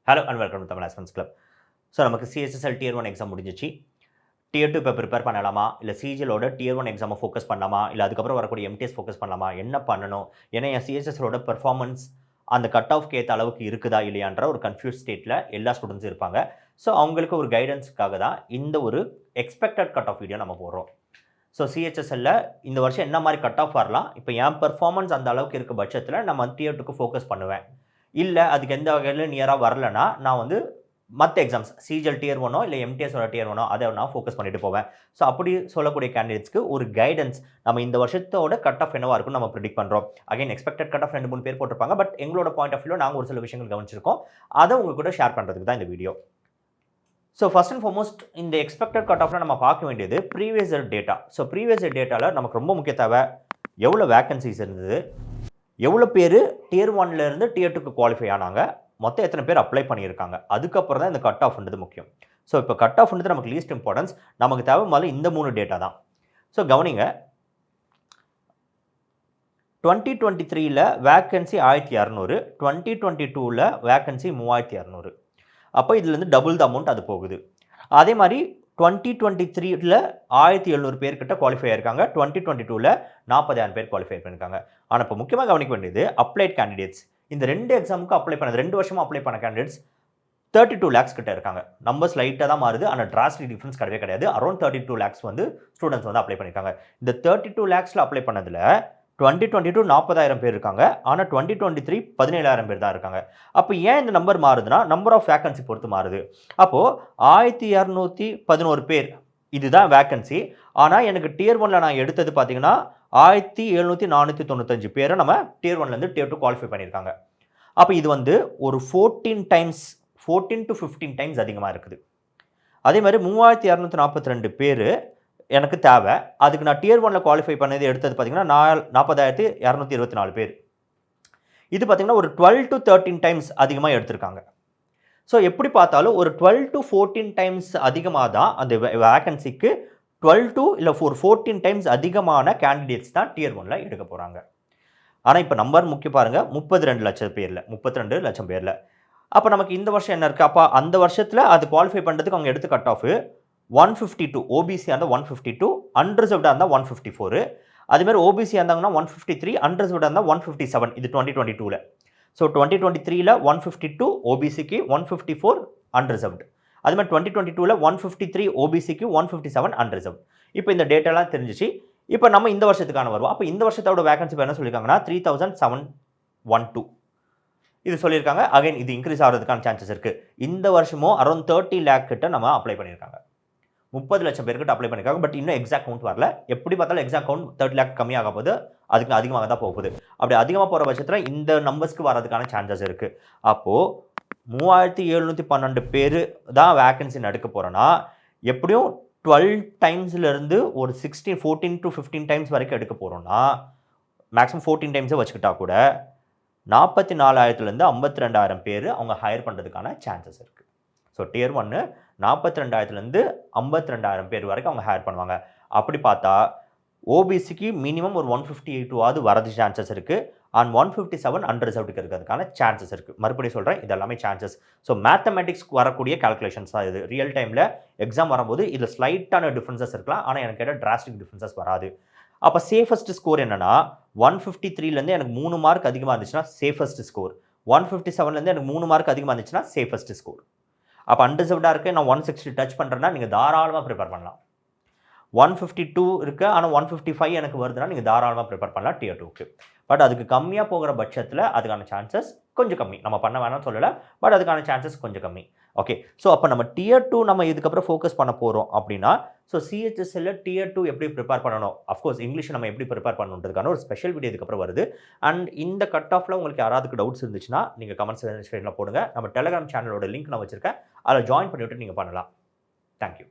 Hello and welcome to Tamil aspirants club. So நமக்கு CSSL tier 1 exam முடிஞ்சிச்சு. Tier 2 இப்போ prepare பண்ணலாமா, இல்லை சிஜிஎலோட டியர் 1 எக்ஸாமை ஃபோக்கஸ் பண்ணலாமா, இல்லை அதுக்கப்புறம் வரக்கூடிய எம்டிஎஸ் ஃபோக்கஸ் பண்ணலாமா, என்ன பண்ணணும், ஏன்னா என் சிஎஸ்எஸ்எலோட பெர்ஃபார்மன்ஸ் அந்த கட் ஆஃப்க்கு ஏற்ற அளவுக்கு இருக்குதா இல்லையான்ற ஒரு கன்ஃபியூஸ் ஸ்டேட்டில் எல்லா ஸ்டூடெண்ட்ஸும் இருப்பாங்க. ஸோ அவங்களுக்கு ஒரு கைடன்ஸுக்காக தான் இந்த ஒரு எக்ஸ்பெக்டட் கட் ஆஃப் வீடியோ நம்ம போடுறோம். ஸோ சிஹெச்எஸ்எல்ல இந்த வருஷம் என்ன மாதிரி கட் ஆஃப் வரலாம், இப்போ என் பெர்ஃபார்மன்ஸ் அந்த அளவுக்கு இருக்க பட்சத்தில் நம்ம டியர் 2க்கு ஃபோக்கஸ் பண்ணுவேன். இல்லை அதுக்கு எந்த வகையில் நியராக வரலன்னா நான் வந்து மற்ற எக்ஸாம்ஸ் சிஜிஎல் டியர் 1 இல்லை எம்டிஎஸோட டியர் 1 அதை நான் ஃபோக்கஸ் பண்ணிட்டு போவேன். ஸோ அப்படி சொல்லக்கூடிய கேண்டிடேட்ஸ்க்கு ஒரு கைடன்ஸ், நம்ம இந்த வருஷத்தோட கட் ஆஃப் என்னவா இருக்குன்னு நம்ம ப்ரிடிக்ட் பண்ணுறோம். அகைன் எக்ஸ்பெக்டட் கட் ஆஃப் 2-3 பேர் போட்டிருப்பாங்க. பட் எங்களோட பாயிண்ட் ஆஃப் வியூவில் நாங்கள் ஒரு சில விஷயங்கள் கவனிச்சிருக்கோம். அதை உங்க கூட ஷேர் பண்ணுறதுக்கு தான் இந்த video. So first and foremost இந்த எக்ஸ்பெக்டட் கட் ஆஃப்ல நம்ம பார்க்க வேண்டியது previous year data. So previous year டேட்டாவில் நமக்கு ரொம்ப முக்கிய தேவை எவ்வளோ வேகன்சிஸ் இருந்தது, எவ்வளோ பேர் டியர் 1லேருந்து டியர் 2க்கு குவாலிஃபை ஆனாங்க, மொத்தம் எத்தனை பேர் அப்ளை பண்ணியிருக்காங்க, அதுக்கப்புறம் தான் இந்த கட் ஆஃப்ன்றது முக்கியம். ஸோ இப்போ கட் ஆஃப்ன்றது நமக்கு லீஸ்ட் இம்பார்ட்டன்ஸ். நமக்கு தேவை முதல்ல இந்த 3 டேட்டா தான். ஸோ கவனிங்க, 2023ல் வேக்கன்சி 1200, 2022ல் வேக்கன்சி 3200. அப்போ இதுலேருந்து டபுள் த அமௌண்ட் அது போகுது. அதே மாதிரி 2023ல் 1700 பேர்கிட்ட குவாலிஃபை ஆயிருக்காங்க, 2022ல் 40,000 பேர் குவாலிஃபை பண்ணியிருக்காங்க. ஆனால் இப்போ முக்கியமாக கவனிக்க வேண்டியது அப்ளைட் கேண்டிடேட்ஸ். இந்த 2 எக்ஸாமுக்கு அப்ளை பண்ணது 2 வருஷமாக அப்ளை பண்ண கேண்டிடேட்ஸ் 32 lakhs கிட்ட இருக்காங்க. நம்பர்ஸ் லைட்டாக தான் மாறுது, ஆனால் டிராஸ்டிக் டிஃபரன்ஸ் கிடையவே கிடையாது. அரௌண்ட் 32 lakhs வந்து ஸ்டூடெண்ட்ஸ் வந்து அப்ளை பண்ணியிருக்காங்க. இந்த 32 lakhsல அப்ளை பண்ணதில் 2022 40,000 பேர் இருக்காங்க, ஆனால் 2023 17,000 பேர் தான் இருக்காங்க. அப்போ ஏன் இந்த நம்பர் மாறுதுன்னா நம்பர் ஆஃப் வேக்கன்சி பொறுத்து மாறுது. அப்போது 1211 பேர் இதுதான் வேக்கன்சி. ஆனால் எனக்கு டியர் 1ல் நான் எடுத்தது பார்த்தீங்கன்னா 1795 பேரை நம்ம டியர் 1லேருந்து டியர் 2 குவாலிஃபை பண்ணியிருக்காங்க. அப்போ இது வந்து ஒரு 14 to 15 டைம்ஸ் அதிகமாக இருக்குது. அதே மாதிரி 3242 பேர் எனக்கு தேவை. அதுக்கு நான் டியர் 1ல் குவாலிஃபை பண்ணது எடுத்தது பார்த்தீங்கன்னா 40,224 பேர். இது பார்த்தீங்கன்னா ஒரு 12 to 13 டைம்ஸ் அதிகமாக எடுத்திருக்காங்க. ஸோ எப்படி பார்த்தாலும் ஒரு 12 to 14 டைம்ஸ் அதிகமாக தான் அந்த வேக்கன்சிக்கு 12 to இல்லை 14 டைம்ஸ் அதிகமான கேண்டிடேட்ஸ் தான் டியர் 1ல் எடுக்க போகிறாங்க. ஆனால் இப்போ நம்பர் முக்கியம் பாருங்கள், 32 லட்சம் பேரில் 32 லட்சம் பேரில். அப்போ நமக்கு இந்த வருஷம் என்ன இருக்குது, அப்போ அந்த வருஷத்தில் அது குவாலிஃபை பண்ணுறதுக்கு அவங்க எடுத்து கட் ஆஃப் 152, ஓபிசியாக இருந்தால் 152, அன்ரிசர்வ்டாக இருந்தால் 154. அதுமாதிரி ஓபிசியாக இருந்தாங்கன்னா 153, அன்ரிசர்வ்டாக இருந்தால் 157. இது 2022ல். So 2023ல் 152 ஓபிசிக்கு, 154 unreserved. அதுமாதிரி 2022ல் 153 ஓபிசிக்கு, 157 அன்ரிசர்வ்டு. இப்போ இந்த டேட்டாலாம் தெரிஞ்சிச்சு. இப்போ நம்ம இந்த வருஷத்துக்கான வருவோம். அப்போ இந்த வருஷத்தோட வேகன்சி என்ன சொல்லியிருக்காங்கன்னா 3712 இது சொல்லியிருக்காங்க. அகைன் இது இன்க்ரீஸ் ஆகிறதுக்கான சான்சஸ் இருக்குது. இந்த வருஷமும் அரௌண்ட் 30 lakh கிட்ட நம்ம அப்ளை பண்ணியிருக்காங்க. 30 லட்சம் பேர்கிட்ட அப்ளை பண்ணியிருக்காங்க. பட் இன்னும் எக்ஸாக்ட் கவுண்ட் வரல. எப்படி பார்த்தாலும் எக்ஸாக்ட் கவுண்ட் 30 lakh கம்மியாக போகுது, அதுக்கு அதிகமாக தான் போகுது. அப்படி அதிகமாக போகிற பட்சத்தில் இந்த நம்பர்ஸ்க்கு வரதுக்கான சான்சஸ் இருக்குது. அப்போது 3712 பேர் தான் வேக்கன்சி எடுக்க போகிறோன்னா எப்படியும் 12 டைம்ஸ்லேருந்து ஒரு 14 to 15 டைம்ஸ் வரைக்கும் எடுக்க போகிறோன்னா மேக்ஸிமம் 14 டைம்ஸை வச்சுக்கிட்டா கூட 44,000லேருந்து 52,000 பேர் அவங்க ஹையர் பண்ணுறதுக்கான சான்சஸ் இருக்குது. ஸோ டியர் 1 42,000லேருந்து 52,000 பேர் வரைக்கும் அவங்க ஹையர் பண்ணுவாங்க. அப்படி பார்த்தா ஓபிசிக்கு மினிமம் ஒரு 158 வரது சான்சஸ் இருக்குது. அண்ட் 157 அன்ரிசர்வ்டுக்கு இருக்கிறதுக்கான சான்சஸ் இருக்குது. மறுபடியும் சொல்கிறேன், இது எல்லாமே சான்சஸ். ஸோ மேத்தமெட்டிக்ஸ்க்கு வரக்கூடிய கால்குலேஷன்ஸ் தான் இது. ரியல் டைமில் எக்ஸாம் வரும்போது இதில் ஸ்லைட்டான டிஃப்ரென்சஸ் இருக்கலாம், ஆனால் எனக்கு கேட்ட டிராஸ்டிக் டிஃப்ரென்சஸ் வராது. அப்போ சேஃபஸ்ட் ஸ்கோர் என்னன்னா 153லேருந்து எனக்கு 3 மார்க் அதிகமாக இருந்துச்சுன்னா சேஃபஸ்ட் ஸ்கோர், 157லேருந்து எனக்கு 3 மார்க் அதிகமாக இருந்துச்சுன்னா சேஃபஸ்ட் ஸ்கோர். அப்போ அன்ரிசர்வ்டாக இருக்குது, நான் 160 டச் பண்ணுறேன்னா நீங்கள் தாராளமாக ப்ரிப்பேர் பண்ணலாம். 152 இருக்குது, ஆனால் 155 எனக்கு வருதுன்னா நீங்கள் தாராளமாக ப்ரிப்பேர் பண்ணலாம் டியர் 2க்கு. பட் அதுக்கு கம்மியாக போகிற பட்சத்தில் அதுக்கான சான்சஸ் கொஞ்சம் கம்மி. நம்ம பண்ண வேணாம்னு சொல்லலை, பட் அதுக்கான சான்சஸ் கொஞ்சம் கம்மி. ஓகே, ஸோ அப்போ நம்ம டியர் 2 நம்ம இதுக்கப்புறம் ஃபோக்கஸ் பண்ண போகிறோம் அப்படின்னா, ஸோ சிஹெச்எஸ்எல்ல டியர் 2 எப்படி ப்ரிப்பேர் பண்ணணும், அஃப்கோர்ஸ் இங்கிலீஷ் நம்ம எப்படி ப்ரிப்பேர் பண்ணணுன்றதுக்கான ஒரு ஸ்பெஷல் வீடியோ இதுக்கப்புறம் வருது. அண்ட் இந்த கட் ஆஃபில் உங்களுக்கு யாராவது டவுட்ஸ் இருந்துச்சுன்னா நீங்கள் கமெண்ட்ஸ் செக்ஷனில் போடுங்க. நம்ம டெலிகிராம் சேனலோட லிங்க் நான் வச்சுருக்கேன், அதில் ஜாயின் பண்ணிவிட்டு நீங்கள் பண்ணலாம். தேங்க்யூ.